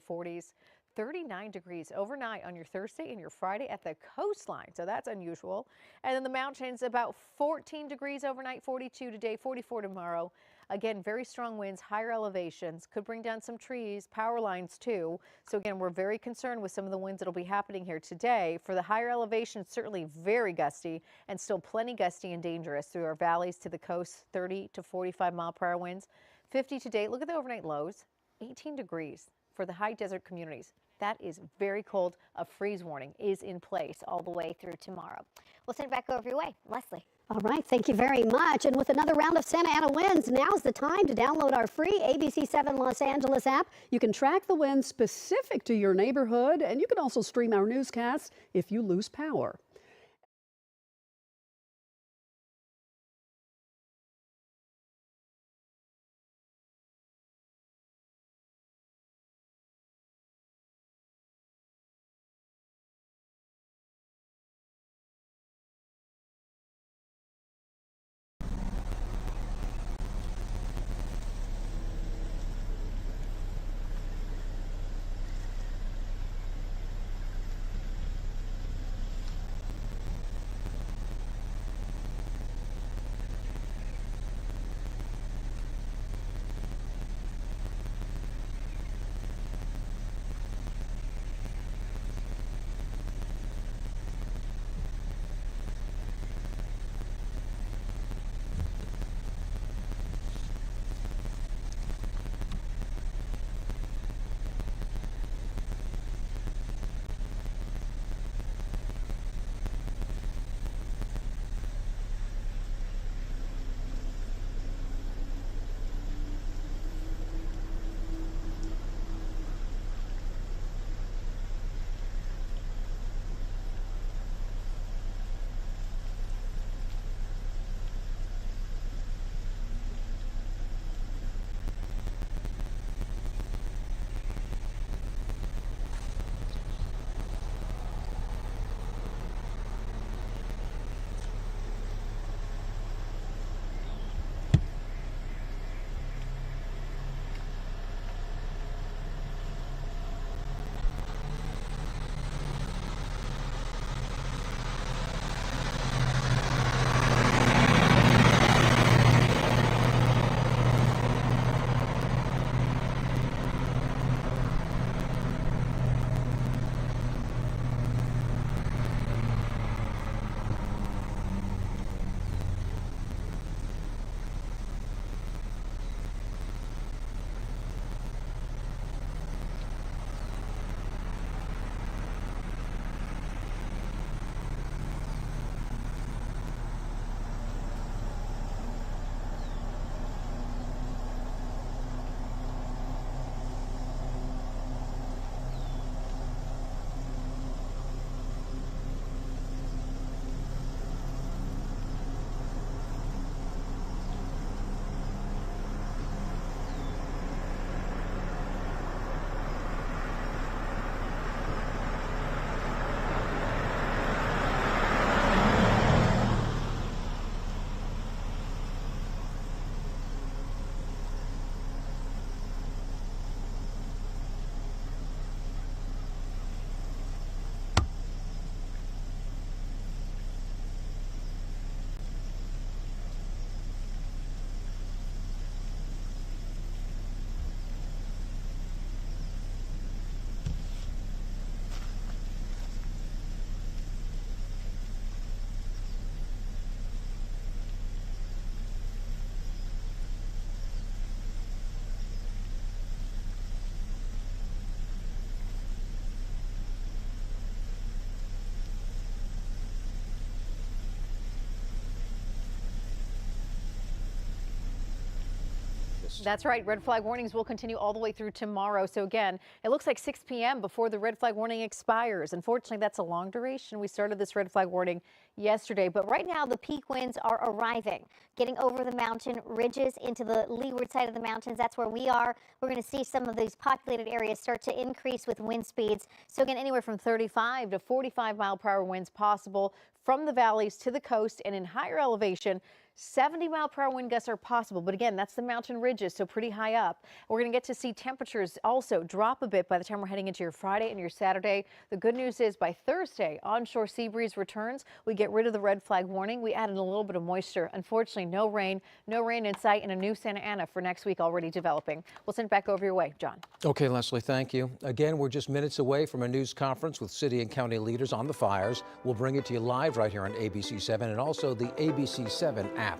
40s. 39 degrees overnight on your Thursday and your Friday at the coastline, so that's unusual. And then the mountains, about 14 degrees overnight, 42 today, 44 tomorrow. Again, very strong winds, higher elevations, could bring down some trees, power lines too. So again, we're very concerned with some of the winds that'll be happening here today. For the higher elevations, certainly very gusty and still plenty gusty and dangerous through our valleys to the coast, 30 to 45 mile per hour winds. 50 today. Look at the overnight lows, 18 degrees for the high desert communities. That is very cold. A freeze warning is in place all the way through tomorrow. We'll send it back over your way. Leslie. All right, thank you very much. And with another round of Santa Ana winds, now's the time to download our free ABC7 Los Angeles app. You can track the winds specific to your neighborhood, and you can also stream our newscasts if you lose power. That's right. Red flag warnings will continue all the way through tomorrow. So again, it looks like 6 p.m. before the red flag warning expires. Unfortunately, that's a long duration. We started this red flag warning yesterday, but right now the peak winds are arriving, getting over the mountain ridges into the leeward side of the mountains. That's where we are. We're going to see some of these populated areas start to increase with wind speeds. So again, anywhere from 35 to 45 mile per hour winds possible from the valleys to the coast, and in higher elevation, 70-mile-per-hour wind gusts are possible, but again, that's the mountain ridges, so pretty high up. We're going to get to see temperatures also drop a bit by the time we're heading into your Friday and your Saturday. The good news is by Thursday, onshore sea breeze returns. We get rid of the red flag warning. We added a little bit of moisture. Unfortunately, no rain in sight, and a new Santa Ana for next week already developing. We'll send it back over your way, John. Okay, Leslie, thank you. Again, we're just minutes away from a news conference with city and county leaders on the fires. We'll bring it to you live right here on ABC 7 and also the ABC 7 app.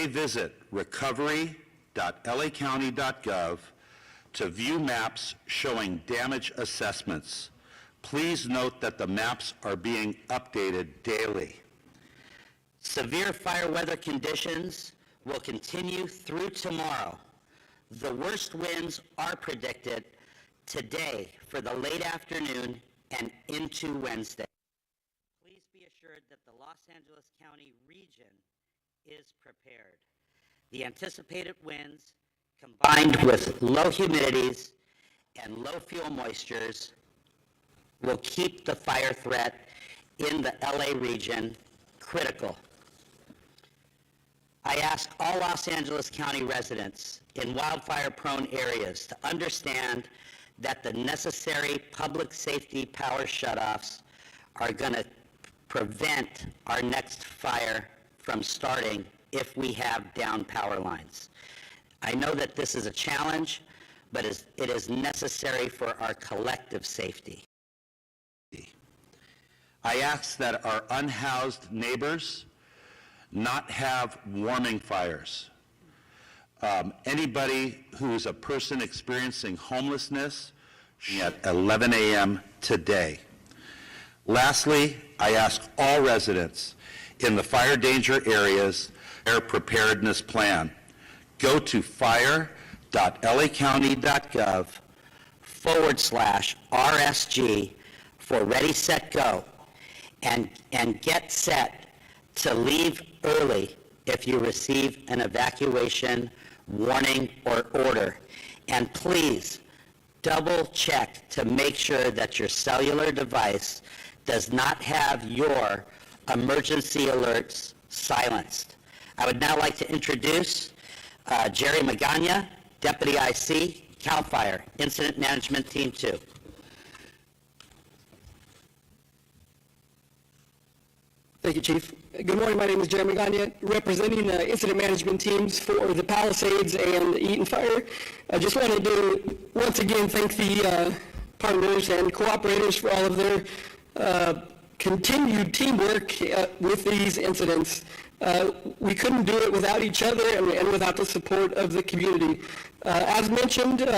Visit recovery.lacounty.gov to view maps showing damage assessments. Please note that the maps are being updated daily. Severe fire weather conditions will continue through tomorrow. The worst winds are predicted today for the late afternoon and into Wednesday. Please be assured that the Los Angeles County region is prepared. The anticipated winds, combined with low humidities and low fuel moistures, will keep the fire threat in the LA region critical. I ask all Los Angeles County residents in wildfire-prone areas to understand that the necessary public safety power shutoffs are going to prevent our next fire from starting if we have down power lines. I know that this is a challenge, but it is necessary for our collective safety. I ask that our unhoused neighbors not have warming fires. Anybody who is a person experiencing homelessness at 11 a.m. today. Lastly, I ask all residents in the fire danger areas their preparedness plan. Go to fire.lacounty.gov/RSG for Ready, Set, Go, and get set to leave early if you receive an evacuation warning, or order. And please, double check to make sure that your cellular device does not have your emergency alerts silenced. I would now like to introduce Jerry Magana, Deputy IC, CAL FIRE, Incident Management Team 2. Thank you, Chief. Good morning. My name is Jeremy Gagne, representing incident management teams for the Palisades and Eaton Fire. I just wanted to once again thank the partners and cooperators for all of their continued teamwork with these incidents. We couldn't do it without each other and without the support of the community. As mentioned,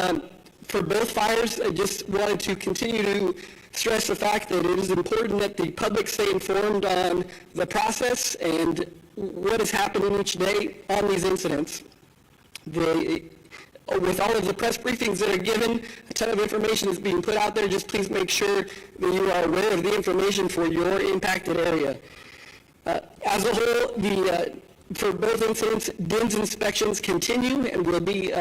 for both fires, I just wanted to continue to stress the fact that it is important that the public stay informed on the process and what is happening each day on these incidents. With all of the press briefings that are given, a ton of information is being put out there. Just please make sure that you are aware of the information for your impacted area. As a whole, for both incidents, DINS inspections continue and will be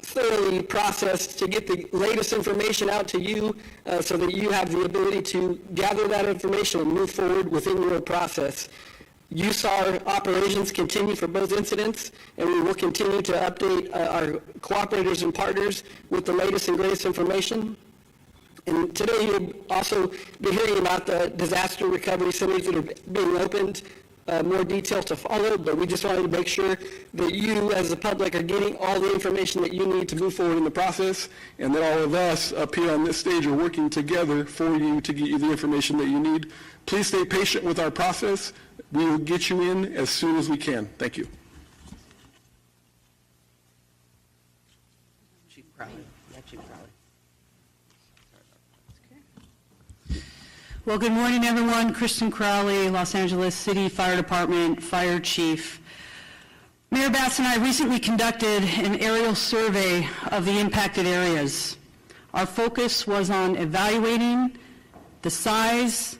thoroughly processed to get the latest information out to you so that you have the ability to gather that information and move forward within your process. USAR operations continue for both incidents, and we will continue to update our cooperators and partners with the latest and greatest information. And today you'll also be hearing about the disaster recovery centers that are being opened. More detail to follow, but we just wanted to make sure that you as the public are getting all the information that you need to move forward in the process, and that all of us up here on this stage are working together for you to get you the information that you need. Please stay patient with our process. We will get you in as soon as we can. Thank you. Chief Crowley. Yeah, Chief Crowley. Well, good morning, everyone. Kristen Crowley, Los Angeles City Fire Department Fire Chief. Mayor Batts and I recently conducted an aerial survey of the impacted areas. Our focus was on evaluating the size,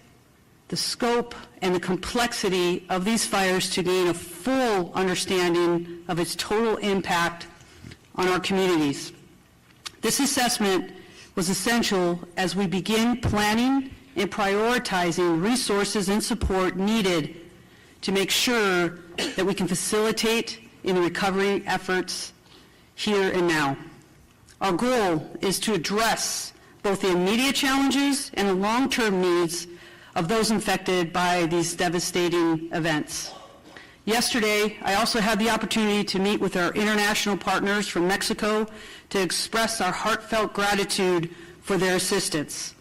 the scope, and the complexity of these fires to gain a full understanding of its total impact on our communities. This assessment was essential as we begin planning and prioritizing resources and support needed to make sure that we can facilitate in the recovery efforts here and now. Our goal is to address both the immediate challenges and the long-term needs of those infected by these devastating events. Yesterday, I also had the opportunity to meet with our international partners from Mexico to express our heartfelt gratitude for their assistance.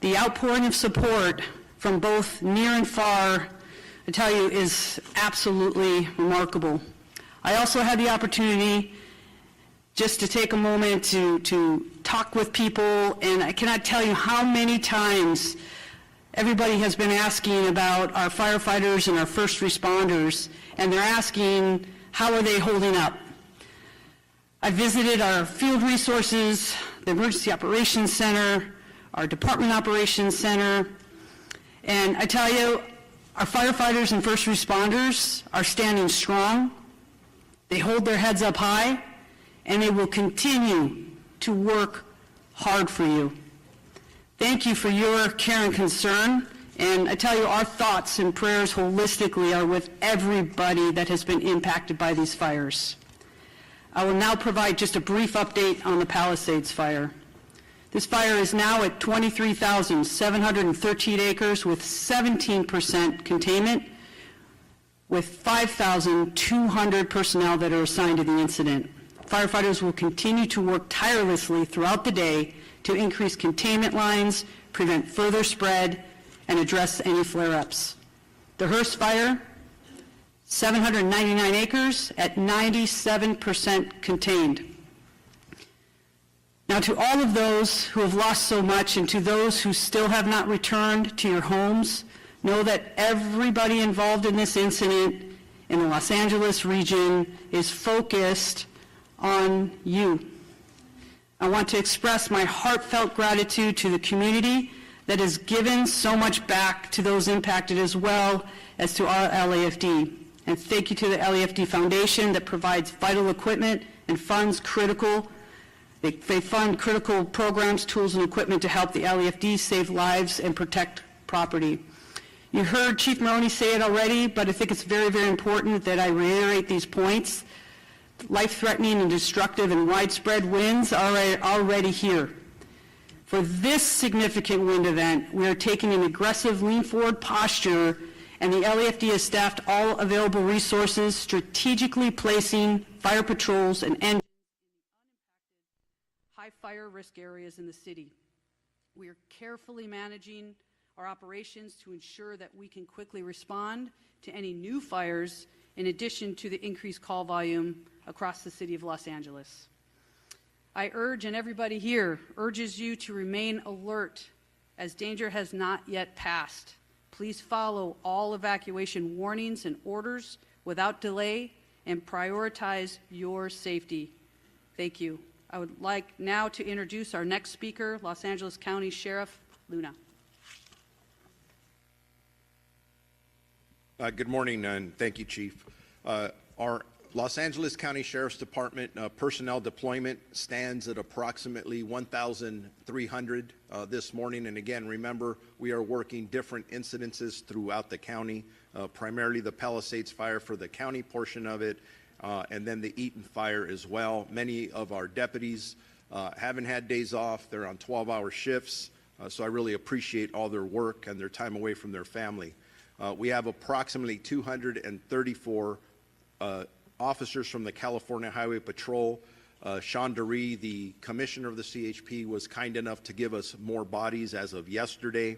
The outpouring of support from both near and far, I tell you, is absolutely remarkable. I also had the opportunity just to take a moment to talk with people, and I cannot tell you how many times everybody has been asking about our firefighters and our first responders, and they're asking, how are they holding up? I visited our field resources, the Emergency Operations Center, our Department Operations Center, and I tell you, our firefighters and first responders are standing strong. They hold their heads up high, and they will continue to work hard for you. Thank you for your care and concern, and I tell you, our thoughts and prayers holistically are with everybody that has been impacted by these fires. I will now provide just a brief update on the Palisades fire. This fire is now at 23,713 acres with 17% containment, with 5,200 personnel that are assigned to the incident. Firefighters will continue to work tirelessly throughout the day to increase containment lines, prevent further spread, and address any flare-ups. The Hearst fire, 799 acres at 97% contained. Now, to all of those who have lost so much and to those who still have not returned to your homes, know that everybody involved in this incident in the Los Angeles region is focused on you. I want to express my heartfelt gratitude to the community that has given so much back to those impacted, as well as to our LAFD. And thank you to the LEFD Foundation that provides vital equipment and funds critical. They fund critical programs, tools, and equipment to help the LEFD save lives and protect property. You heard Chief Maroney say it already, but I think it's very, very important that I reiterate these points. Life-threatening and destructive and widespread winds are already here. For this significant wind event, we are taking an aggressive lean-forward posture, and the LEFD has staffed all available resources, strategically placing fire patrols and engines in high fire risk areas in the city. We are carefully managing our operations to ensure that we can quickly respond to any new fires, in addition to the increased call volume across the city of Los Angeles. I urge, and everybody here urges you to remain alert as danger has not yet passed. Please follow all evacuation warnings and orders without delay and prioritize your safety. Thank you. I would like now to introduce our next speaker, Los Angeles County Sheriff Luna. Good morning, and thank you, Chief. Our Los Angeles County Sheriff's Department personnel deployment stands at approximately 1,300 this morning. And again, remember, we are working different incidences throughout the county, primarily the Palisades Fire for the county portion of it, and then the Eaton Fire as well. Many of our deputies haven't had days off. They're on 12-hour shifts, so I really appreciate all their work and their time away from their family. We have approximately 234 officers from the California Highway Patrol. Sean DeRee, the commissioner of the CHP, was kind enough to give us more bodies as of yesterday.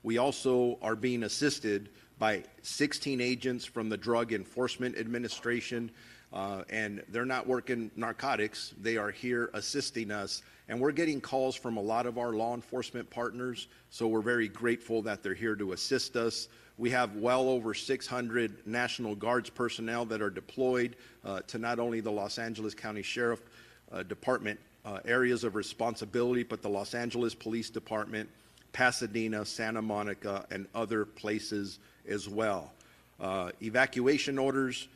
We also are being assisted by 16 agents from the Drug Enforcement Administration, and they're not working narcotics. They are here assisting us, and we're getting calls from a lot of our law enforcement partners, so we're very grateful that they're here to assist us. We have well over 600 National Guards personnel that are deployed to not only the Los Angeles County Sheriff Department areas of responsibility, but the Los Angeles Police Department, Pasadena, Santa Monica, and other places as well. Evacuation orders,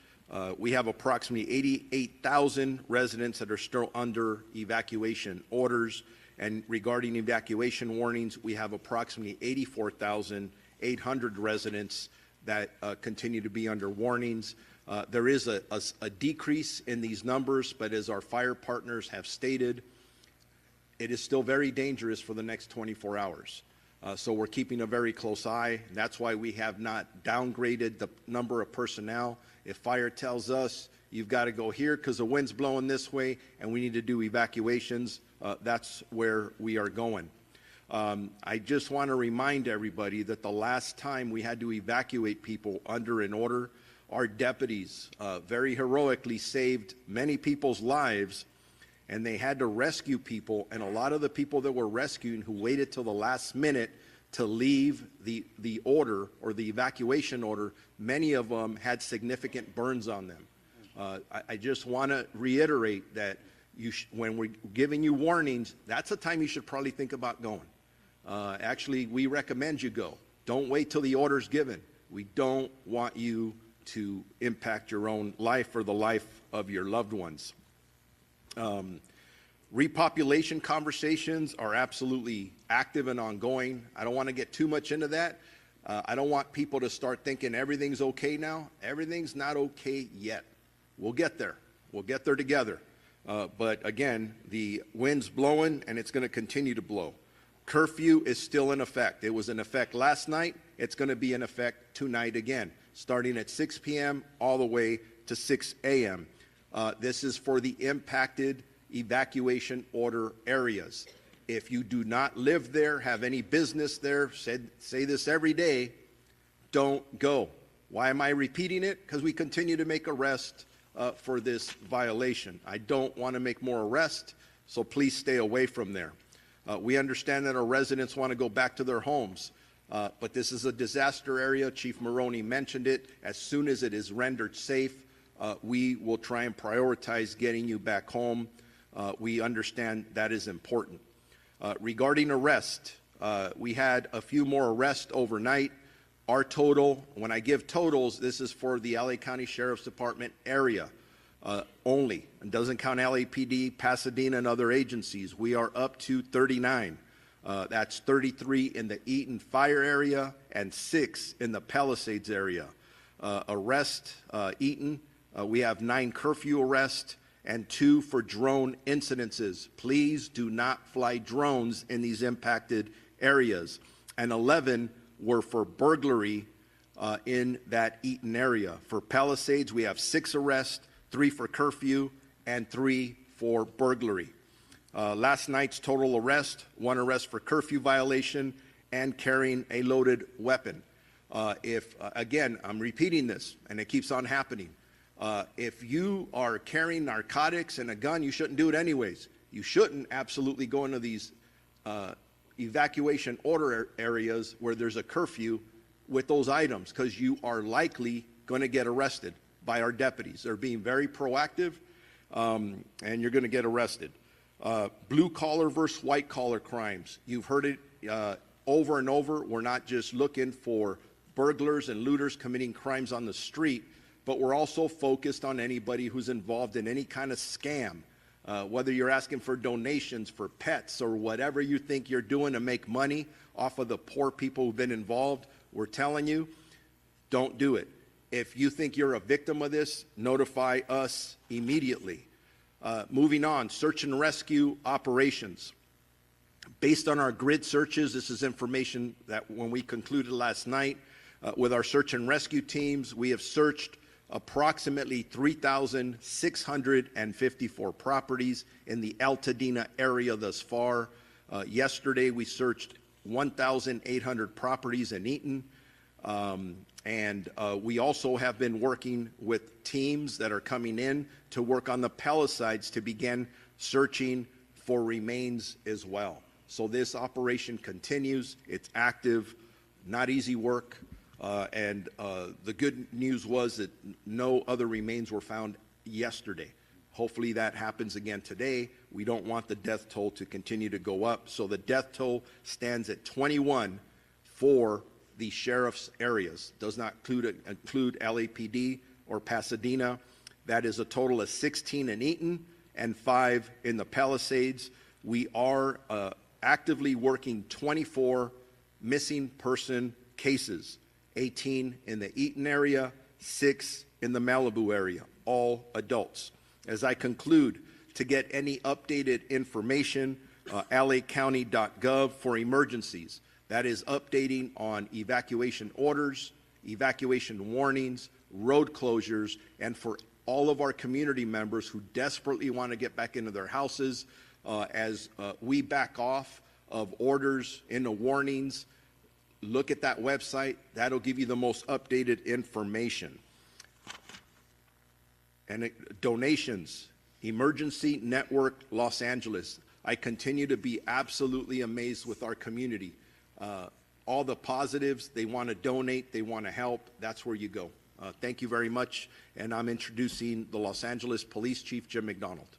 we have approximately 88,000 residents that are still under evacuation orders. And regarding evacuation warnings, we have approximately 84,800 residents that continue to be under warnings. There is a decrease in these numbers, but as our fire partners have stated, it is still very dangerous for the next 24 hours. So we're keeping a very close eye. That's why we have not downgraded the number of personnel. If fire tells us you've got to go here because the wind's blowing this way and we need to do evacuations, that's where we are going. I just want to remind everybody that the last time we had to evacuate people under an order, our deputies very heroically saved many people's lives, and they had to rescue people, and a lot of the people that were rescuing who waited till the last minute to leave the order or the evacuation order, many of them had significant burns on them. I just want to reiterate that when we're giving you warnings, that's the time you should probably think about going. Actually, we recommend you go. Don't wait till the order's given. We don't want you to impact your own life or the life of your loved ones. Repopulation conversations are absolutely active and ongoing. I don't want to get too much into that. I don't want people to start thinking everything's okay now. Everything's not okay yet. We'll get there. We'll get there together. But again, the wind's blowing and it's going to continue to blow. Curfew is still in effect. It was in effect last night. It's going to be in effect tonight again, starting at 6 p.m. all the way to 6 a.m. This is for the impacted evacuation order areas. If you do not live there, have any business there, say this every day, don't go. Why am I repeating it? Because we continue to make arrests for this violation. I don't want to make more arrests, so please stay away from there. We understand that our residents want to go back to their homes, but this is a disaster area. Chief Maroney mentioned it. As soon as it is rendered safe, we will try and prioritize getting you back home. We understand that is important. Regarding arrest, we had a few more arrests overnight. Our total, when I give totals, this is for the LA County Sheriff's Department area only. It doesn't count LAPD, Pasadena, and other agencies. We are up to 39. That's 33 in the Eaton Fire area and 6 in the Palisades area. Eaton, we have 9 curfew arrests and 2 for drone incidences. Please do not fly drones in these impacted areas. And 11 were for burglary in that Eaton area. For Palisades, we have 6 arrests, 3 for curfew, and 3 for burglary. Last night's total arrest, 1 arrest for curfew violation and carrying a loaded weapon. Again, I'm repeating this, and it keeps on happening. If you are carrying narcotics and a gun, you shouldn't do it anyways. You shouldn't absolutely go into these evacuation order areas where there's a curfew with those items, because you are likely going to get arrested by our deputies. They're being very proactive, and you're going to get arrested. Blue collar versus white collar crimes. You've heard it over and over. We're not just looking for burglars and looters committing crimes on the street, but we're also focused on anybody who's involved in any kind of scam. Whether you're asking for donations for pets or whatever you think you're doing to make money off of the poor people who've been involved, we're telling you, don't do it. If you think you're a victim of this, notify us immediately. Moving on, search and rescue operations. Based on our grid searches, this is information that when we concluded last night with our search and rescue teams, we have searched approximately 3,654 properties in the Altadena area thus far. Yesterday, we searched 1,800 properties in Eaton. And we also have been working with teams that are coming in to work on the Palisades to begin searching for remains as well. So this operation continues. It's active, not easy work. And the good news was that no other remains were found yesterday. Hopefully that happens again today. We don't want the death toll to continue to go up. So the death toll stands at 21 for the sheriff's areas. Does not include LAPD or Pasadena. That is a total of 16 in Eaton and 5 in the Palisades. We are actively working 24 missing person cases, 18 in the Eaton area, 6 in the Malibu area, all adults. As I conclude, to get any updated information, lacounty.gov for emergencies. That is updating on evacuation orders, evacuation warnings, road closures, and for all of our community members who desperately want to get back into their houses, as we back off of orders into warnings, look at that website. That'll give you the most updated information. And donations, Emergency Network Los Angeles. I continue to be absolutely amazed with our community. All the positives, they want to donate, they want to help, that's where you go. Thank you very much, and I'm introducing the Los Angeles Police Chief, Jim McDonald.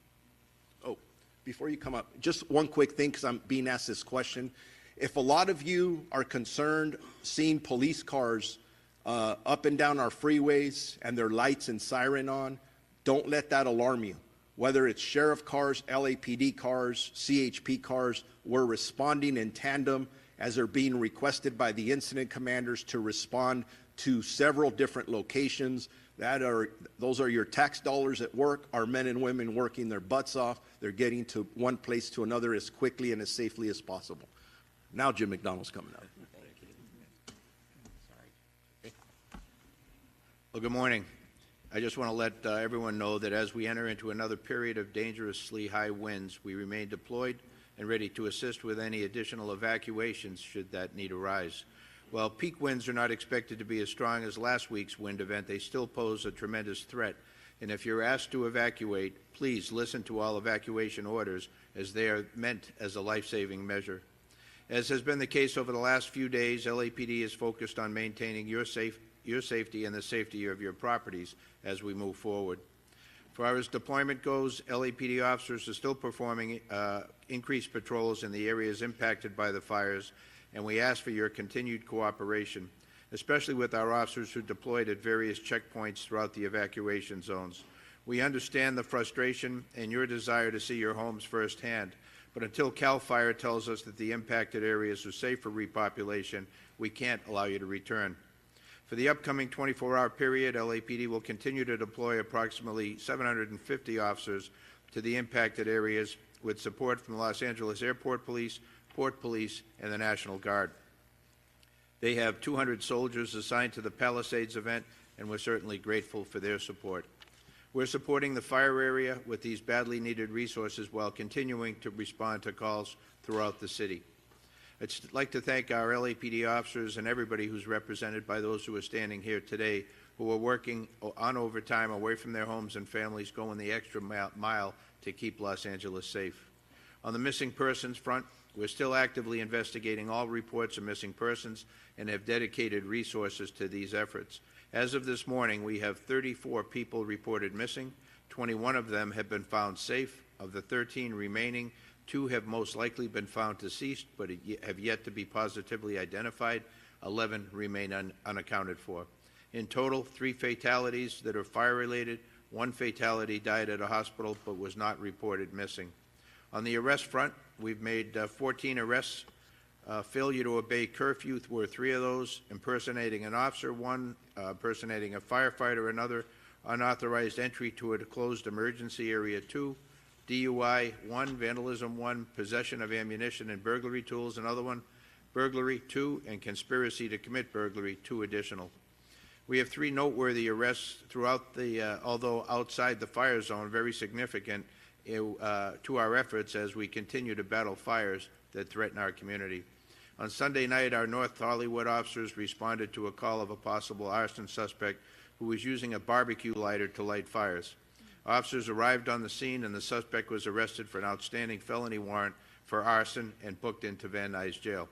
Oh, before you come up, just one quick thing, because I'm being asked this question. If a lot of you are concerned seeing police cars up and down our freeways and their lights and siren on, don't let that alarm you. Whether it's sheriff cars, LAPD cars, CHP cars, we're responding in tandem as they're being requested by the incident commanders to respond to several different locations. Those are your tax dollars at work. Our men and women working their butts off. They're getting to one place to another as quickly and as safely as possible. Now Jim McDonald's coming up. Well, good morning. I just want to let everyone know that as we enter into another period of dangerously high winds, we remain deployed and ready to assist with any additional evacuations should that need arise. While peak winds are not expected to be as strong as last week's wind event, they still pose a tremendous threat. And if you're asked to evacuate, please listen to all evacuation orders, as they are meant as a life-saving measure. As has been the case over the last few days, LAPD is focused on maintaining your safety and the safety of your properties as we move forward. As far as deployment goes, LAPD officers are still performing increased patrols in the areas impacted by the fires, and we ask for your continued cooperation. especially with our officers who deployed at various checkpoints throughout the evacuation zones. We understand the frustration and your desire to see your homes firsthand, but until CAL FIRE tells us that the impacted areas are safe for repopulation, we can't allow you to return. For the upcoming 24-hour period, LAPD will continue to deploy approximately 750 officers to the impacted areas with support from the Los Angeles Airport Police, Port Police, and the National Guard. They have 200 soldiers assigned to the Palisades event, and we're certainly grateful for their support. We're supporting the fire area with these badly needed resources while continuing to respond to calls throughout the city. I'd like to thank our LAPD officers and everybody who's represented by those who are standing here today, who are working on overtime away from their homes and families, going the extra mile to keep Los Angeles safe. On the missing persons front, we're still actively investigating all reports of missing persons and have dedicated resources to these efforts. As of this morning, we have 34 people reported missing. 21 of them have been found safe. Of the 13 remaining, 2 have most likely been found deceased but have yet to be positively identified. 11 remain unaccounted for. In total, 3 fatalities that are fire-related. 1 fatality died at a hospital but was not reported missing. On the arrest front, we've made 14 arrests. Failure to obey curfew were 3 of those. Impersonating an officer, 1. Impersonating a firefighter, another. Unauthorized entry to a closed emergency area, 2. DUI, 1. Vandalism, 1. Possession of ammunition and burglary tools, another 1. Burglary, 2. And conspiracy to commit burglary, 2 additional. We have 3 noteworthy arrests throughout the, although outside the fire zone, very significant to our efforts as we continue to battle fires that threaten our community. On Sunday night, our North Hollywood officers responded to a call of a possible arson suspect who was using a barbecue lighter to light fires. Officers arrived on the scene and the suspect was arrested for an outstanding felony warrant for arson and booked into Van Nuys Jail.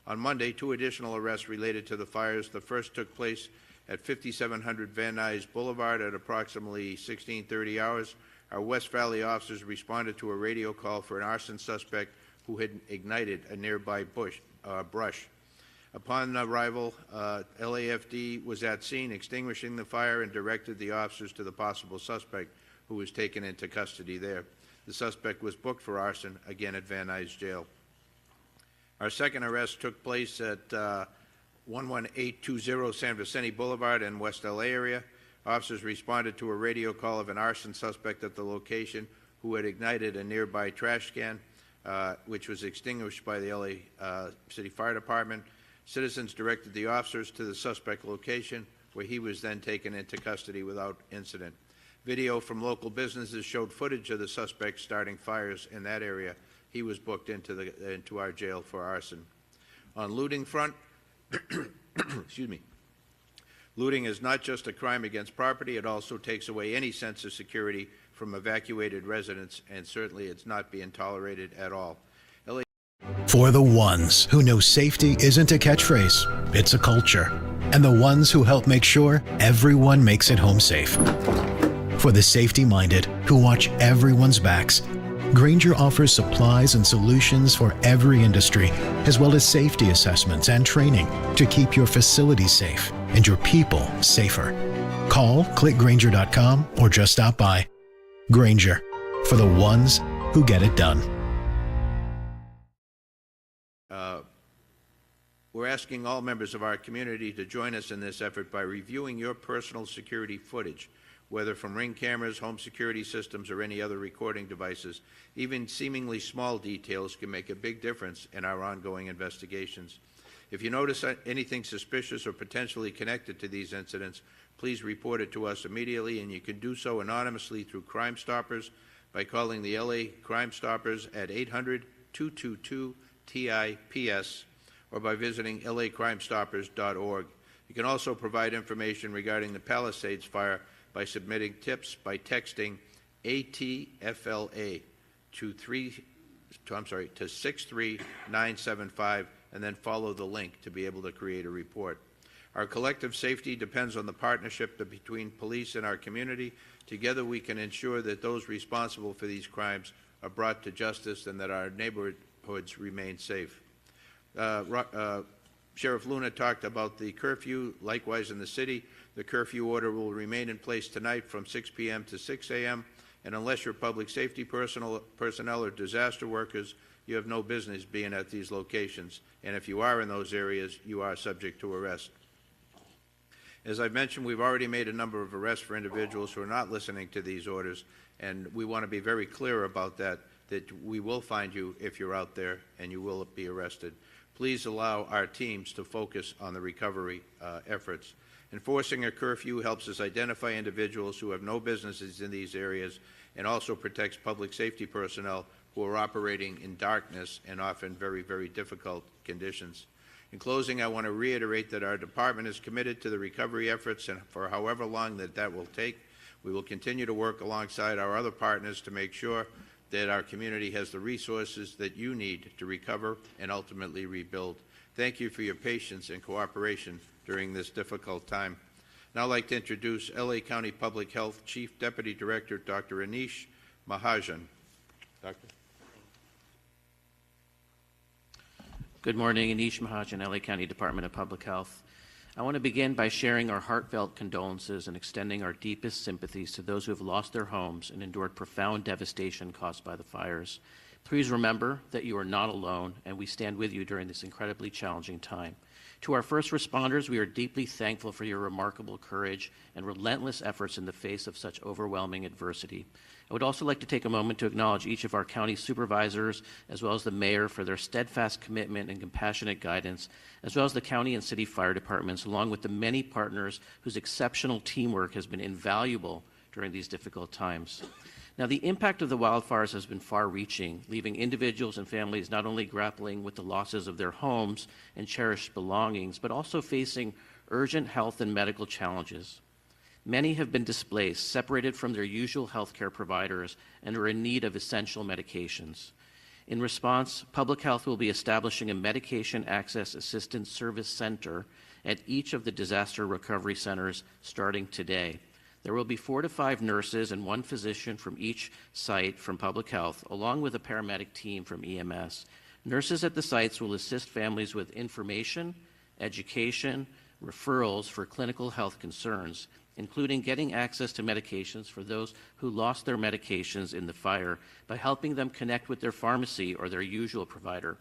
On Monday, 2 additional arrests related to the fires. The first took place at 5700 Van Nuys Boulevard at approximately 16:30 hours. Our West Valley officers responded to a radio call for an arson suspect who had ignited a nearby brush. Upon arrival, LAFD was at scene extinguishing the fire and directed the officers to the possible suspect, who was taken into custody there. The suspect was booked for arson, again at Van Nuys Jail. Our second arrest took place at 11820 San Vicente Boulevard in West LA area. Officers responded to a radio call of an arson suspect at the location who had ignited a nearby trash can, which was extinguished by the LA City Fire Department. Citizens directed the officers to the suspect location, where he was then taken into custody without incident. Video from local businesses showed footage of the suspect starting fires in that area. He was booked into our jail for arson. On looting front, excuse me, looting is not just a crime against property, it also takes away any sense of security from evacuated residents, and certainly it's not being tolerated at all. For the ones who know safety isn't a catchphrase, it's a culture, and the ones who help make sure everyone makes it home safe. For the safety-minded who watch everyone's backs, Grainger offers supplies and solutions for every industry, as well as safety assessments and training to keep your facilities safe and your people safer. Call, click Grainger.com, or just stop by. Grainger, for the ones who get it done. We're asking all members of our community to join us in this effort by reviewing your personal security footage, whether from Ring cameras, home security systems, or any other recording devices. Even seemingly small details can make a big difference in our ongoing investigations. If you notice anything suspicious or potentially connected to these incidents, please report it to us immediately, and you can do so anonymously through Crime Stoppers by calling the LA Crime Stoppers at 800-222-TIPS or by visiting lacrimestoppers.org. You can also provide information regarding the Palisades fire by submitting tips by texting ATFLA to 63975 and then follow the link to be able to create a report. Our collective safety depends on the partnership between police and our community. Together we can ensure that those responsible for these crimes are brought to justice and that our neighborhoods remain safe. Sheriff Luna talked about the curfew. Likewise, in the city, the curfew order will remain in place tonight from 6 p.m. to 6 a.m., and unless you're public safety personnel or disaster workers, you have no business being at these locations. And if you are in those areas, you are subject to arrest. As I've mentioned, we've already made a number of arrests for individuals who are not listening to these orders, and we want to be very clear about that we will find you if you're out there and you will be arrested. Please allow our teams to focus on the recovery efforts. Enforcing a curfew helps us identify individuals who have no businesses in these areas and also protects public safety personnel who are operating in darkness and often very, very difficult conditions. In closing, I want to reiterate that our department is committed to the recovery efforts, and for however long that will take, we will continue to work alongside our other partners to make sure that our community has the resources that you need to recover and ultimately rebuild. Thank you for your patience and cooperation during this difficult time. Now I'd like to introduce LA County Public Health Chief Deputy Director, Dr. Anish Mahajan. Doctor. Good morning, Anish Mahajan, LA County Department of Public Health. I want to begin by sharing our heartfelt condolences and extending our deepest sympathies to those who have lost their homes and endured profound devastation caused by the fires. Please remember that you are not alone, and we stand with you during this incredibly challenging time. To our first responders, we are deeply thankful for your remarkable courage and relentless efforts in the face of such overwhelming adversity. I would also like to take a moment to acknowledge each of our county supervisors, as well as the mayor, for their steadfast commitment and compassionate guidance, as well as the county and city fire departments, along with the many partners whose exceptional teamwork has been invaluable during these difficult times. Now, the impact of the wildfires has been far-reaching, leaving individuals and families not only grappling with the losses of their homes and cherished belongings, but also facing urgent health and medical challenges. Many have been displaced, separated from their usual healthcare providers, and are in need of essential medications. In response, Public Health will be establishing a Medication Access Assistance Service Center at each of the disaster recovery centers starting today. There will be 4 to 5 nurses and 1 physician from each site from Public Health, along with a paramedic team from EMS. Nurses at the sites will assist families with information, education, referrals for clinical health concerns, including getting access to medications for those who lost their medications in the fire by helping them connect with their pharmacy or their usual provider.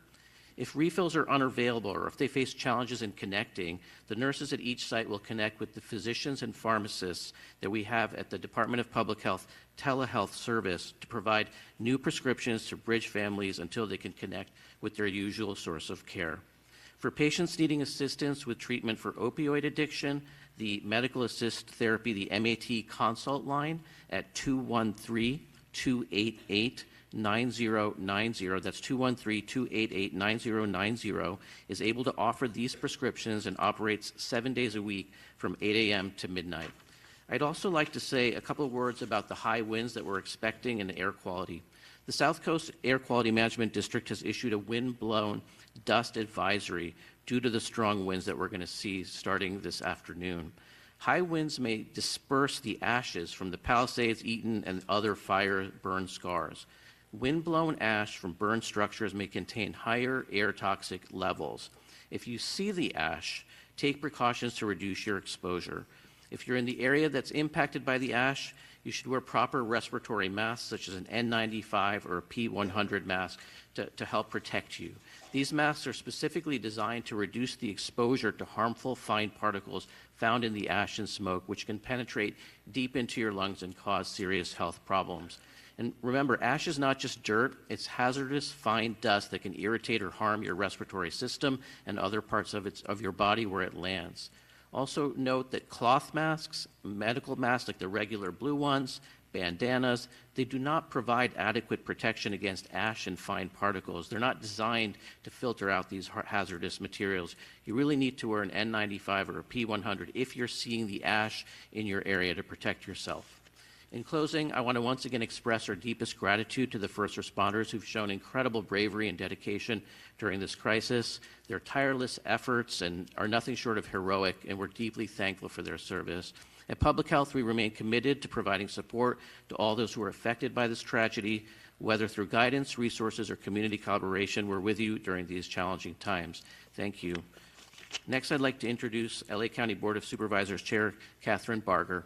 If refills are unavailable or if they face challenges in connecting, the nurses at each site will connect with the physicians and pharmacists that we have at the Department of Public Health telehealth service to provide new prescriptions to bridge families until they can connect with their usual source of care. For patients needing assistance with treatment for opioid addiction, the Medical Assist Therapy, the MAT consult line at 213-288-9090, that's 213-288-9090, is able to offer these prescriptions and operates 7 days a week from 8 a.m. to midnight. I'd also like to say a couple of words about the high winds that we're expecting in air quality. The South Coast Air Quality Management District has issued a wind-blown dust advisory due to the strong winds that we're going to see starting this afternoon. High winds may disperse the ashes from the Palisades, Eaton, and other fire burn scars. Wind-blown ash from burned structures may contain higher air toxic levels. If you see the ash, take precautions to reduce your exposure. If you're in the area that's impacted by the ash, you should wear proper respiratory masks, such as an N95 or a P100 mask, to help protect you. These masks are specifically designed to reduce the exposure to harmful fine particles found in the ash and smoke, which can penetrate deep into your lungs and cause serious health problems. And remember, ash is not just dirt, it's hazardous fine dust that can irritate or harm your respiratory system and other parts of your body where it lands. Also note that cloth masks, medical masks like the regular blue ones, bandanas, they do not provide adequate protection against ash and fine particles. They're not designed to filter out these hazardous materials. You really need to wear an N95 or a P100 if you're seeing the ash in your area to protect yourself. In closing, I want to once again express our deepest gratitude to the first responders who've shown incredible bravery and dedication during this crisis. Their tireless efforts are nothing short of heroic, and we're deeply thankful for their service. At Public Health, we remain committed to providing support to all those who are affected by this tragedy, whether through guidance, resources, or community collaboration. We're with you during these challenging times. Thank you. Next, I'd like to introduce LA County Board of Supervisors Chair Catherine Barger.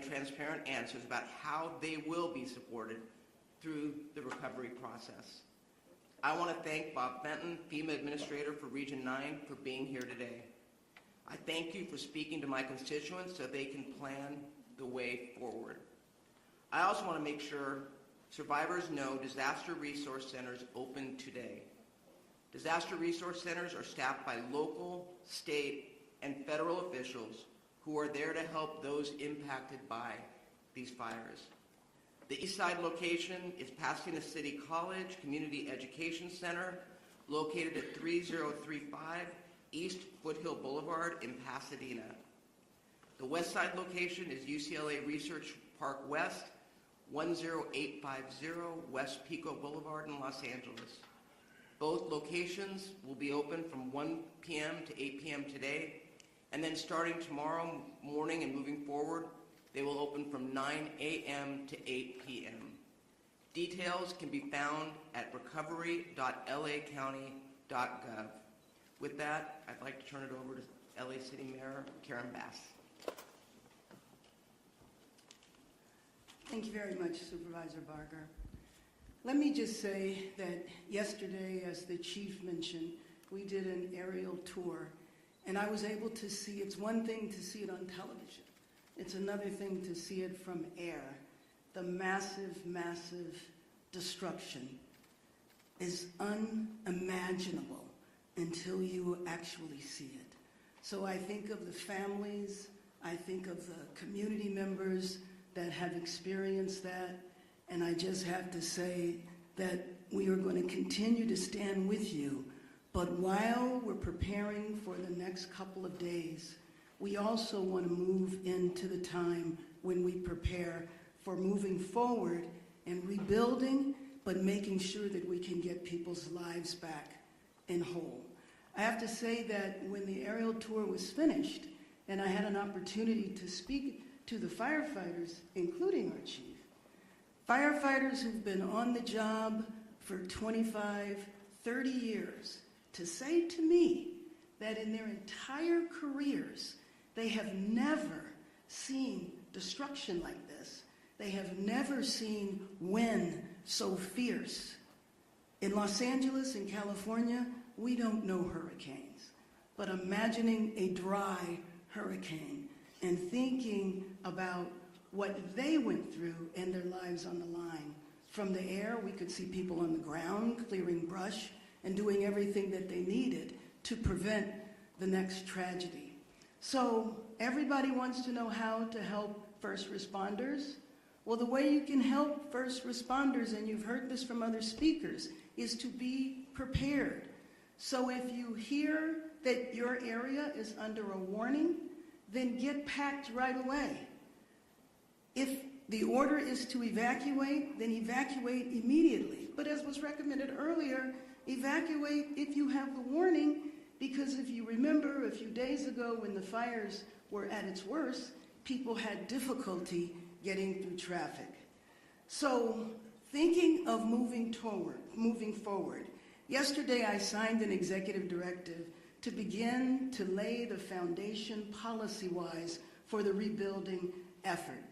Transparent answers about how they will be supported through the recovery process. I want to thank Bob Fenton, FEMA Administrator for Region 9, for being here today. I thank you for speaking to my constituents so they can plan the way forward. I also want to make sure survivors know disaster resource centers open today. Disaster resource centers are staffed by local, state, and federal officials who are there to help those impacted by these fires. The East Side location is Pasadena City College Community Education Center, located at 3035 East Foothill Boulevard in Pasadena. The West Side location is UCLA Research Park West, 10850 West Pico Boulevard in Los Angeles. Both locations will be open from 1 p.m. to 8 p.m. today, and then starting tomorrow morning and moving forward, they will open from 9 a.m. to 8 p.m. Details can be found at recovery.lacounty.gov. With that, I'd like to turn it over to LA City Mayor Karen Bass. Thank you very much, Supervisor Barger. Let me just say that yesterday, as the chief mentioned, we did an aerial tour. And I was able to see, it's one thing to see it on television. It's another thing to see it from air. The massive, massive destruction is unimaginable until you actually see it. So I think of the families, I think of the community members that have experienced that, and I just have to say that we are going to continue to stand with you. But while we're preparing for the next couple of days, we also want to move into the time when we prepare for moving forward and rebuilding, but making sure that we can get people's lives back and whole. I have to say that when the aerial tour was finished, and I had an opportunity to speak to the firefighters, including our chief, firefighters who've been on the job for 25, 30 years, to say to me that in their entire careers, they have never seen destruction like this. They have never seen wind so fierce. In Los Angeles, in California, we don't know hurricanes, but imagining a dry hurricane and thinking about what they went through and their lives on the line. From the air, we could see people on the ground clearing brush and doing everything that they needed to prevent the next tragedy. So everybody wants to know how to help first responders. Well, the way you can help first responders, and you've heard this from other speakers, is to be prepared. So if you hear that your area is under a warning, then get packed right away. If the order is to evacuate, then evacuate immediately. But as was recommended earlier, evacuate if you have the warning, because if you remember a few days ago when the fires were at its worst, people had difficulty getting through traffic. So thinking of moving forward, yesterday I signed an executive directive to begin to lay the foundation policy-wise for the rebuilding effort.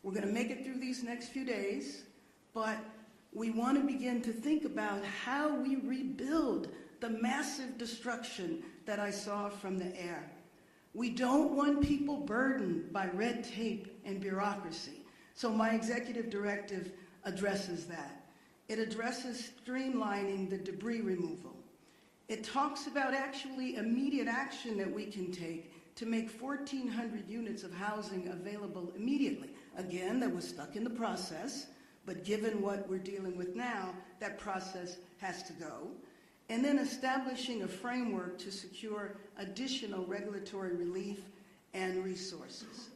We're going to make it through these next few days, but we want to begin to think about how we rebuild the massive destruction that I saw from the air. We don't want people burdened by red tape and bureaucracy. So my executive directive addresses that. It addresses streamlining the debris removal. It talks about actually immediate action that we can take to make 1,400 units of housing available immediately. Again, that was stuck in the process, but given what we're dealing with now, that process has to go. And then establishing a framework to secure additional regulatory relief and resources.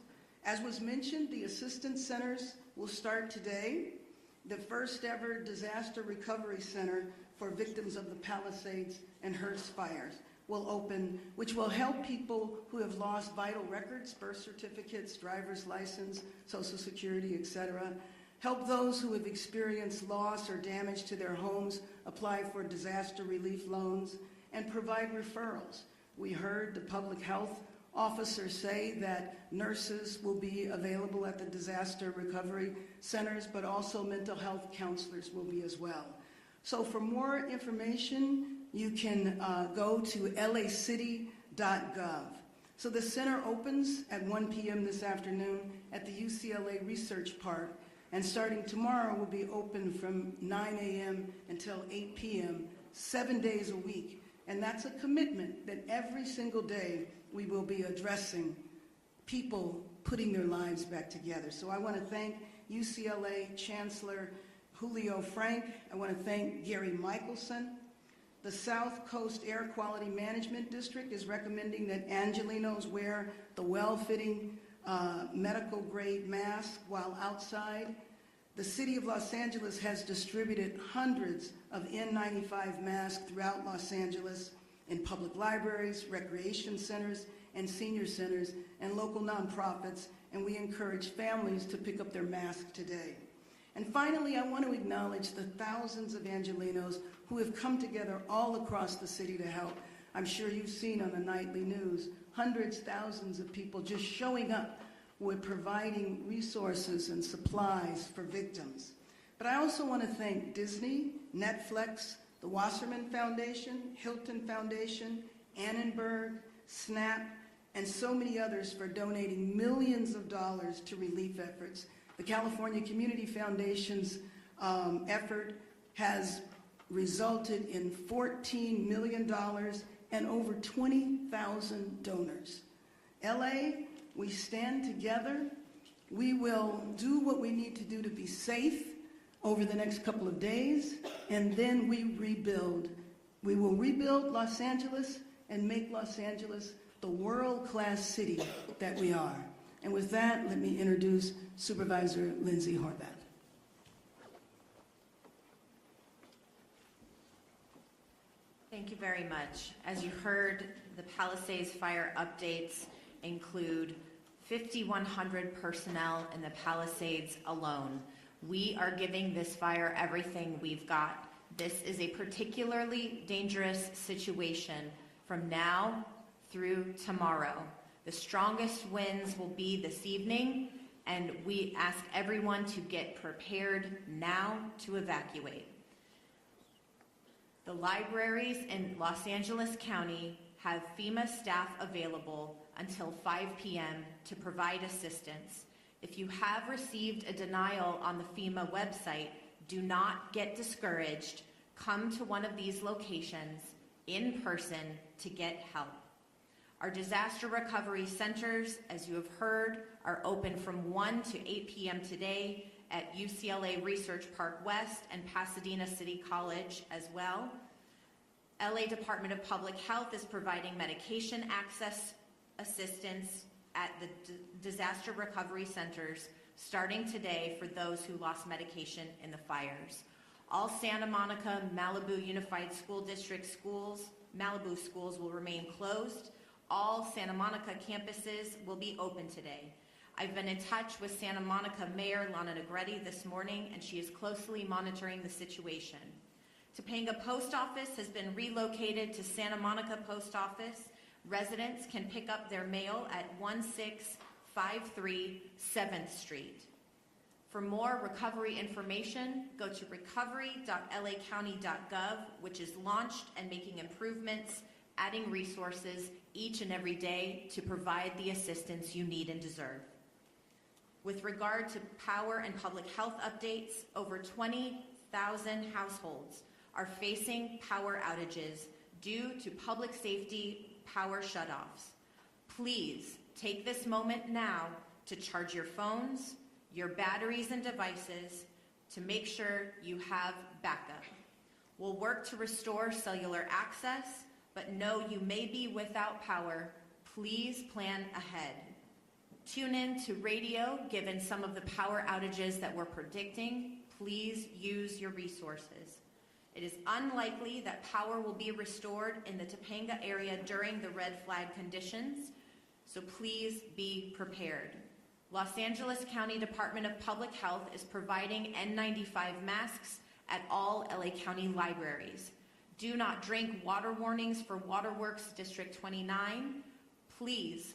As was mentioned, the assistance centers will start today. The first ever disaster recovery center for victims of the Palisades and Hearst fires will open, which will help people who have lost vital records, birth certificates, driver's license, Social Security, etc. Help those who have experienced loss or damage to their homes apply for disaster relief loans, and provide referrals. We heard the public health officer say that nurses will be available at the disaster recovery centers, but also mental health counselors will be as well. So for more information, you can go to lacity.gov. So the center opens at 1 p.m. this afternoon at the UCLA Research Park, and starting tomorrow will be open from 9 a.m. until 8 p.m., 7 days a week. And that's a commitment that every single day we will be addressing people putting their lives back together. So I want to thank UCLA Chancellor Julio Frank. I want to thank Gary Michelson. The South Coast Air Quality Management District is recommending that Angelenos wear the well-fitting medical grade mask while outside. The City of Los Angeles has distributed hundreds of N95 masks throughout Los Angeles in public libraries, recreation centers, and senior centers, and local nonprofits, and we encourage families to pick up their masks today. And finally, I want to acknowledge the thousands of Angelenos who have come together all across the city to help. I'm sure you've seen on the nightly news, hundreds, thousands of people just showing up with providing resources and supplies for victims. But I also want to thank Disney, Netflix, the Wasserman Foundation, Hilton Foundation, Annenberg, SNAP, and so many others for donating millions of dollars to relief efforts. The California Community Foundation's effort has resulted in $14 million and over 20,000 donors. LA, we stand together. We will do what we need to do to be safe over the next couple of days, and then we rebuild. We will rebuild Los Angeles and make Los Angeles the world-class city that we are. And with that, let me introduce Supervisor Lindsay Horvath. Thank you very much. As you heard, the Palisades fire updates include 5,100 personnel in the Palisades alone. We are giving this fire everything we've got. This is a particularly dangerous situation from now through tomorrow. The strongest winds will be this evening, and we ask everyone to get prepared now to evacuate. The libraries in Los Angeles County have FEMA staff available until 5 p.m. to provide assistance. If you have received a denial on the FEMA website, do not get discouraged. Come to one of these locations in person to get help. Our disaster recovery centers, as you have heard, are open from 1 to 8 p.m. today at UCLA Research Park West and Pasadena City College as well. LA Department of Public Health is providing medication access assistance at the disaster recovery centers starting today for those who lost medication in the fires. All Santa Monica, Malibu Unified School District schools, Malibu schools will remain closed. All Santa Monica campuses will be open today. I've been in touch with Santa Monica Mayor Lana Negretti this morning, and she is closely monitoring the situation. Topanga Post Office has been relocated to Santa Monica Post Office. Residents can pick up their mail at 1653 7th Street. For more recovery information, go to recovery.lacounty.gov, which is launched and making improvements adding resources each and every day to provide the assistance you need and deserve. With regard to power and public health updates, over 20,000 households are facing power outages due to public safety power shutoffs. Please take this moment now to charge your phones, your batteries and devices to make sure you have backup. We'll work to restore cellular access, but know you may be without power. Please plan ahead. Tune in to radio given some of the power outages that we're predicting. Please use your resources. It is unlikely that power will be restored in the Topanga area during the red flag conditions, so please be prepared. Los Angeles County Department of Public Health is providing N95 masks at all LA County libraries. Do not drink water warnings for Waterworks District 29. Please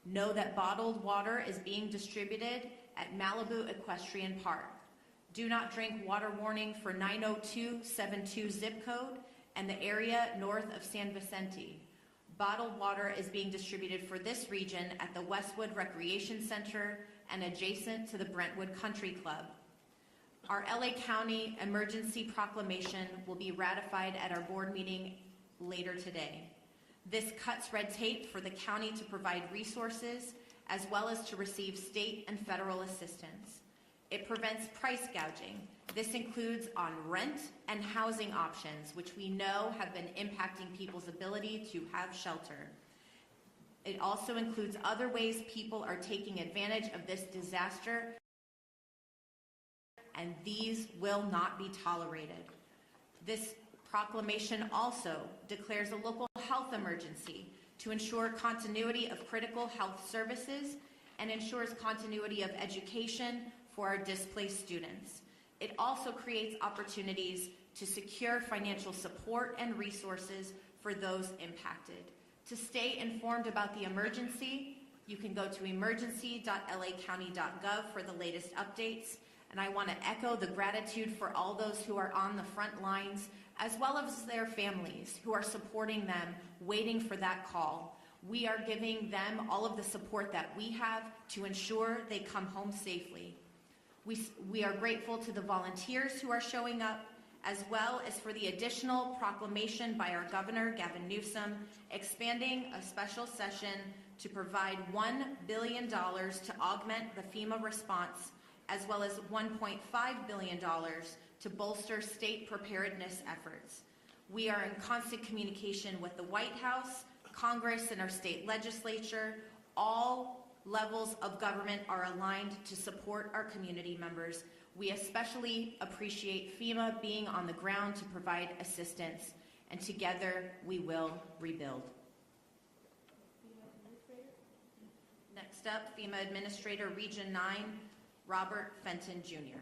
know that bottled water is being distributed at Malibu Equestrian Park. Do not drink water warning for 90272 zip code and the area north of San Vicente. Bottled water is being distributed for this region at the Westwood Recreation Center and adjacent to the Brentwood Country Club. Our LA County emergency proclamation will be ratified at our board meeting later today. This cuts red tape for the county to provide resources as well as to receive state and federal assistance. It prevents price gouging. This includes on rent and housing options, which we know have been impacting people's ability to have shelter. It also includes other ways people are taking advantage of this disaster, and these will not be tolerated. This proclamation also declares a local health emergency to ensure continuity of critical health services and ensures continuity of education for our displaced students. It also creates opportunities to secure financial support and resources for those impacted. To stay informed about the emergency, you can go to emergency.lacounty.gov for the latest updates. And I want to echo the gratitude for all those who are on the front lines, as well as their families who are supporting them, waiting for that call. We are giving them all of the support that we have to ensure they come home safely. We are grateful to the volunteers who are showing up, as well as for the additional proclamation by our Governor, Gavin Newsom, expanding a special session to provide $1 billion to augment the FEMA response, as well as $1.5 billion to bolster state preparedness efforts. We are in constant communication with the White House, Congress, and our state legislature. All levels of government are aligned to support our community members. We especially appreciate FEMA being on the ground to provide assistance, and together we will rebuild. Next up, FEMA Administrator Region 9, Robert Fenton Jr.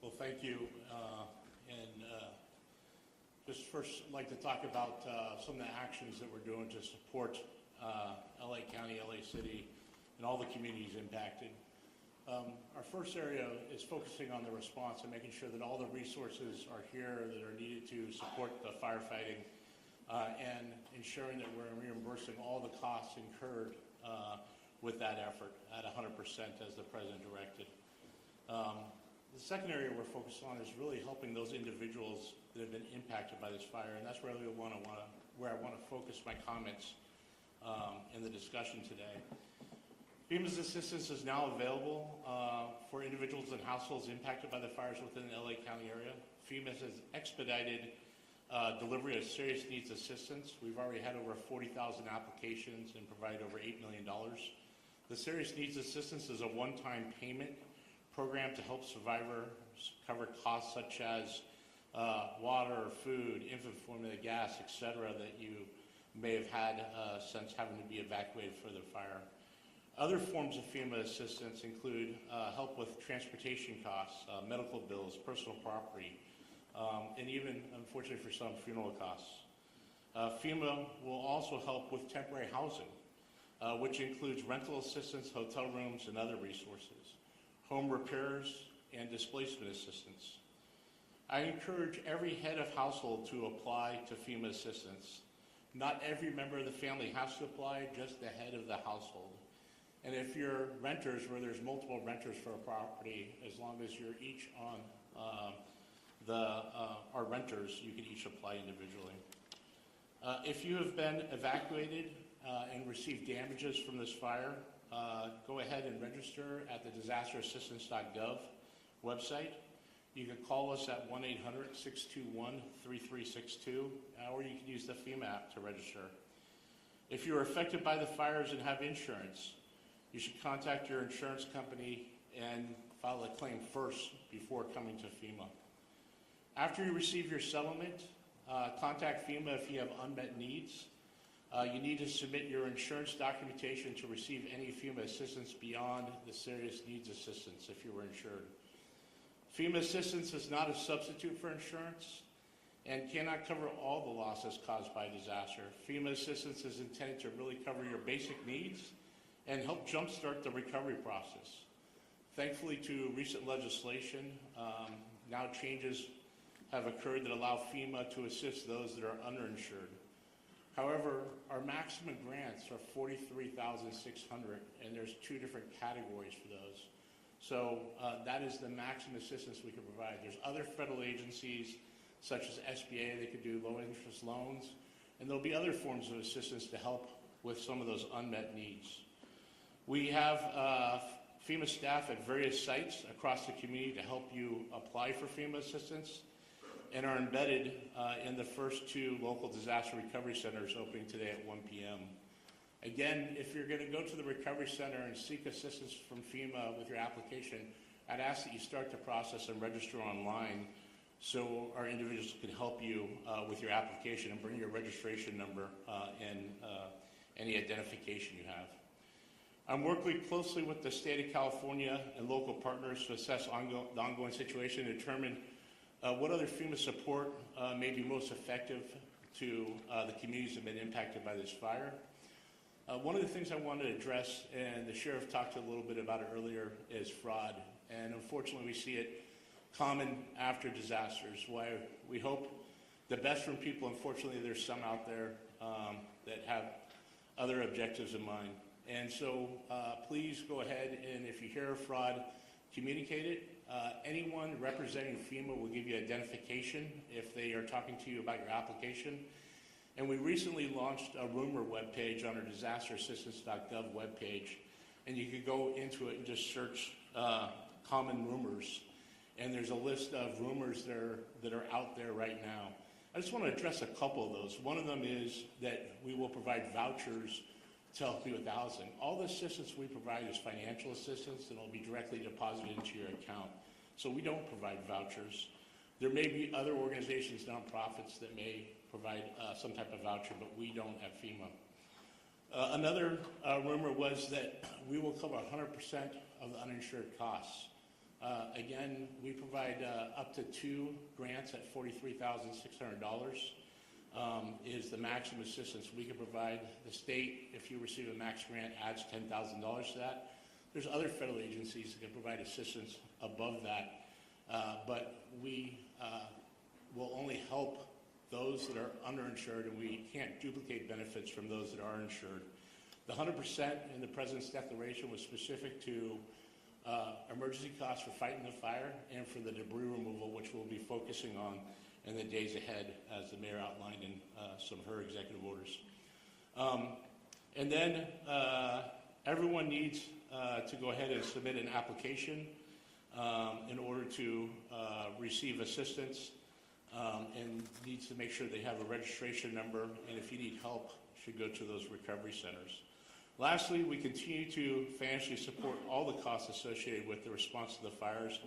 Well, thank you. Just first like to talk about some of the actions that we're doing to support LA County, LA City, and all the communities impacted. Our first area is focusing on the response and making sure that all the resources are here that are needed to support the firefighting and ensuring that we're reimbursing all the costs incurred with that effort at 100% as the President directed. The second area we're focused on is really helping those individuals that have been impacted by this fire, and that's really where I want to focus my comments in the discussion today. FEMA's assistance is now available for individuals and households impacted by the fires within the LA County area. FEMA has expedited delivery of serious needs assistance. We've already had over 40,000 applications and provided over $8 million. The serious needs assistance is a one-time payment program to help survivors cover costs such as water, food, infant formula, gas, etc. that you may have had since having to be evacuated for the fire. Other forms of FEMA assistance include help with transportation costs, medical bills, personal property, and even, unfortunately for some, funeral costs. FEMA will also help with temporary housing, which includes rental assistance, hotel rooms, and other resources, home repairs, and displacement assistance. I encourage every head of household to apply to FEMA assistance. Not every member of the family has to apply, just the head of the household. And if you're renters, where there's multiple renters for a property, as long as you're each on are renters, you can each apply individually. If you have been evacuated and received damages from this fire, go ahead and register at the disasterassistance.gov website. You can call us at 1-800-621-3362, or you can use the FEMA app to register. If you're affected by the fires and have insurance, you should contact your insurance company and file a claim first before coming to FEMA. After you receive your settlement, contact FEMA if you have unmet needs. You need to submit your insurance documentation to receive any FEMA assistance beyond the serious needs assistance if you were insured. FEMA assistance is not a substitute for insurance and cannot cover all the losses caused by disaster. FEMA assistance is intended to really cover your basic needs and help jumpstart the recovery process. Thankfully, to recent legislation, now changes have occurred that allow FEMA to assist those that are underinsured. However, our maximum grants are $43,600, and there's two different categories for those. So that is the maximum assistance we can provide. There's other federal agencies, such as SBA, that could do low-interest loans, and there'll be other forms of assistance to help with some of those unmet needs. We have FEMA staff at various sites across the community to help you apply for FEMA assistance, and are embedded in the first two local disaster recovery centers opening today at 1 p.m. Again, if you're going to go to the recovery center and seek assistance from FEMA with your application, I'd ask that you start the process and register online so our individuals can help you with your application and bring your registration number and any identification you have. I'm working closely with the state of California and local partners to assess the ongoing situation and determine what other FEMA support may be most effective to the communities that have been impacted by this fire. One of the things I wanted to address, and the sheriff talked a little bit about it earlier, is fraud. And unfortunately, we see it common after disasters. Why we hope the best from people. Unfortunately, there's some out there that have other objectives in mind. And so please go ahead, and if you hear of fraud, communicate it. Anyone representing FEMA will give you identification if they are talking to you about your application. And we recently launched a rumor webpage on our disasterassistance.gov webpage, and you can go into it and just search common rumors. And there's a list of rumors that are out there right now. I just want to address a couple of those. One of them is that we will provide vouchers to help you with housing. All the assistance we provide is financial assistance, and it'll be directly deposited into your account. So we don't provide vouchers. There may be other organizations, nonprofits, that may provide some type of voucher, but we don't at FEMA. Another rumor was that we will cover 100% of the uninsured costs. Again, we provide up to 2 grants at $43,600. Is the maximum assistance we can provide. The state, if you receive a max grant, adds $10,000 to that. There's other federal agencies that can provide assistance above that, but we will only help those that are underinsured, and we can't duplicate benefits from those that are insured. The 100% in the President's declaration was specific to emergency costs for fighting the fire and for the debris removal, which we'll be focusing on in the days ahead, as the mayor outlined in some of her executive orders. And then everyone needs to go ahead and submit an application in order to receive assistance, and needs to make sure they have a registration number, and if you need help, should go to those recovery centers. Lastly, we continue to financially support all the costs associated with the response to the fires,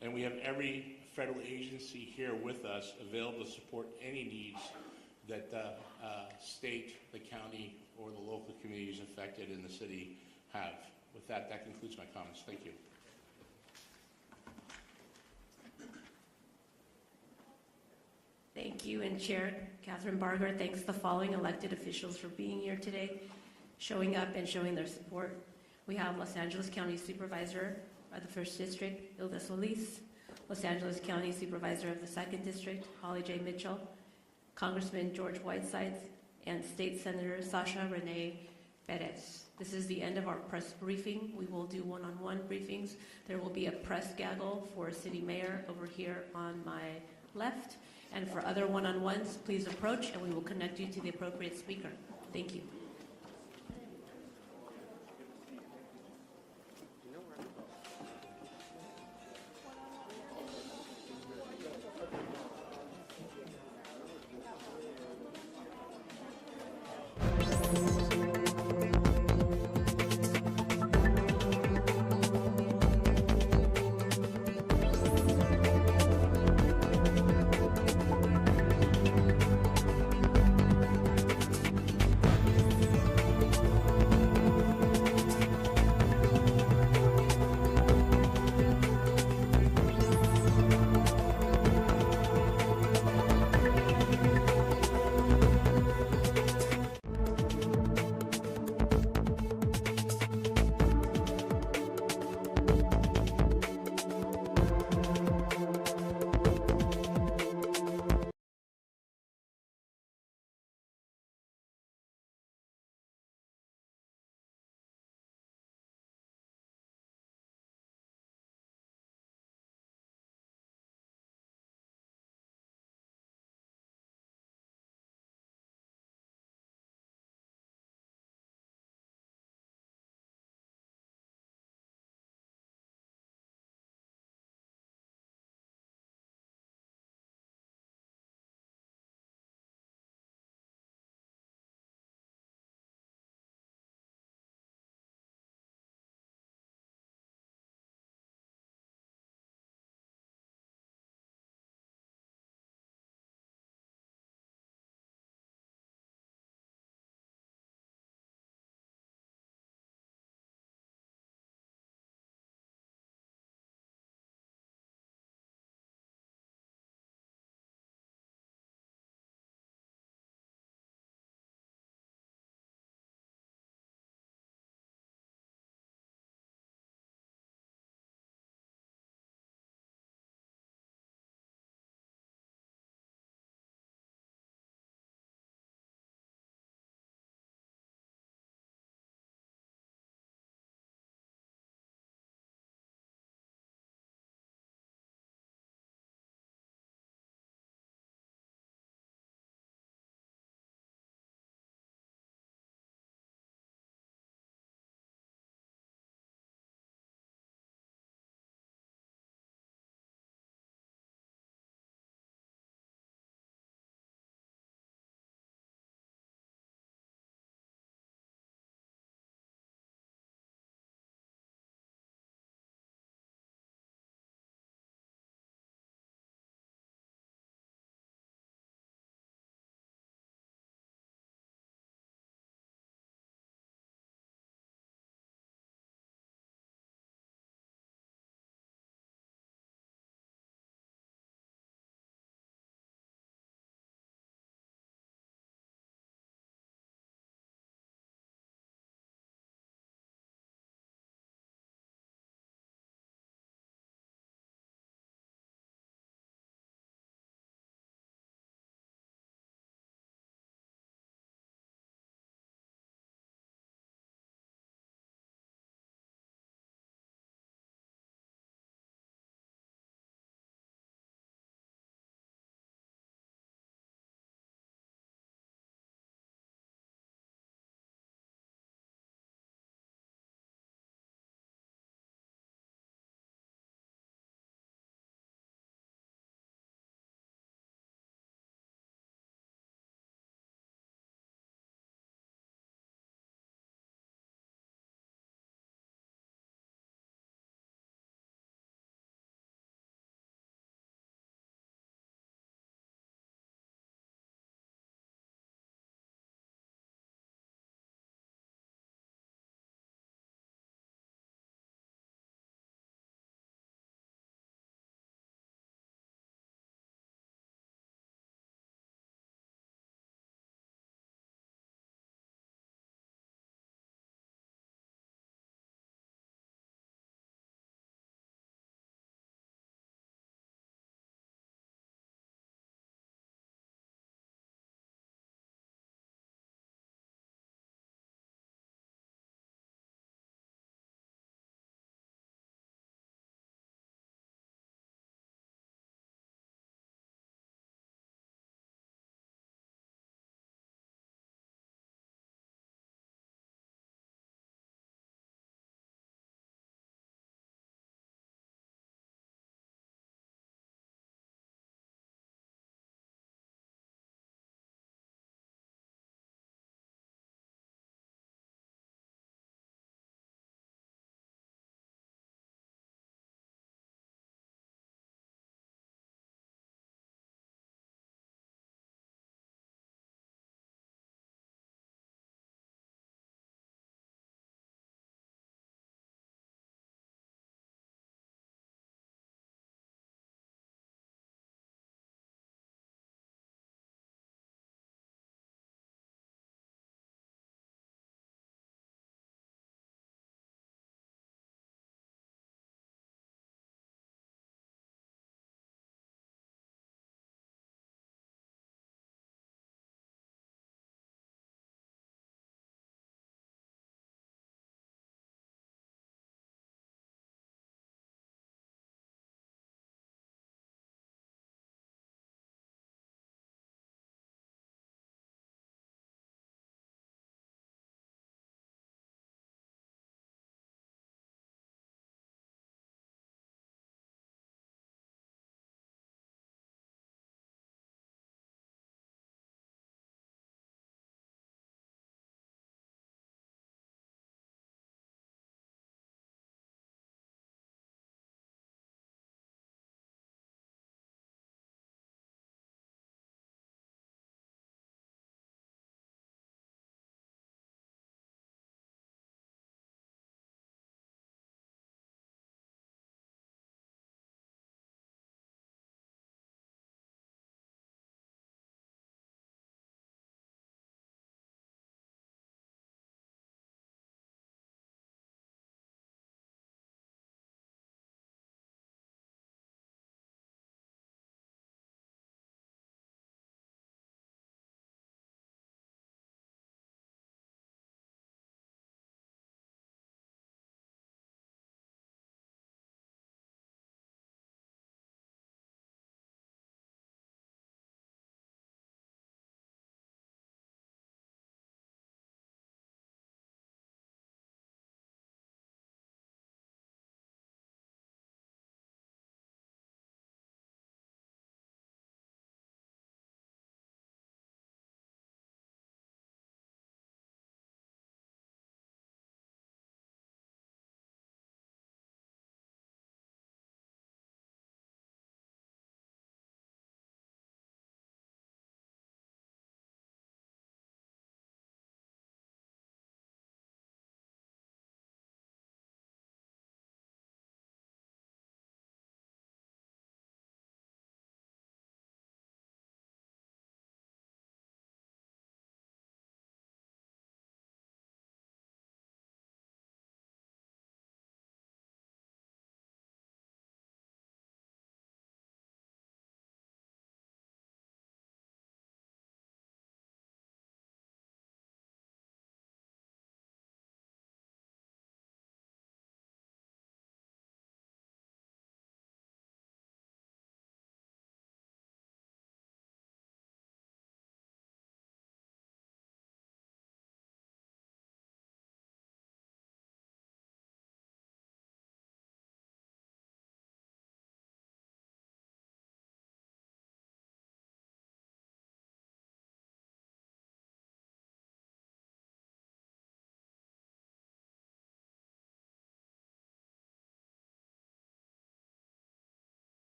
and we have every federal agency here with us available to support any needs that the state, the county, or the local communities affected in the city have. With that, that concludes my comments. Thank you. Thank you, and Chair Catherine Barger thanks the following elected officials for being here today, showing up and showing their support. We have Los Angeles County Supervisor by the 1st District, Hilda Solis, Los Angeles County Supervisor of the 2nd District, Holly J. Mitchell, Congressman George Whitesides, and State Senator Sasha Renee Perez. This is the end of our press briefing. We will do one-on-one briefings. There will be a press gaggle for City Mayor over here on my left. And for other one-on-ones, please approach and we will connect you to the appropriate speaker. Thank you.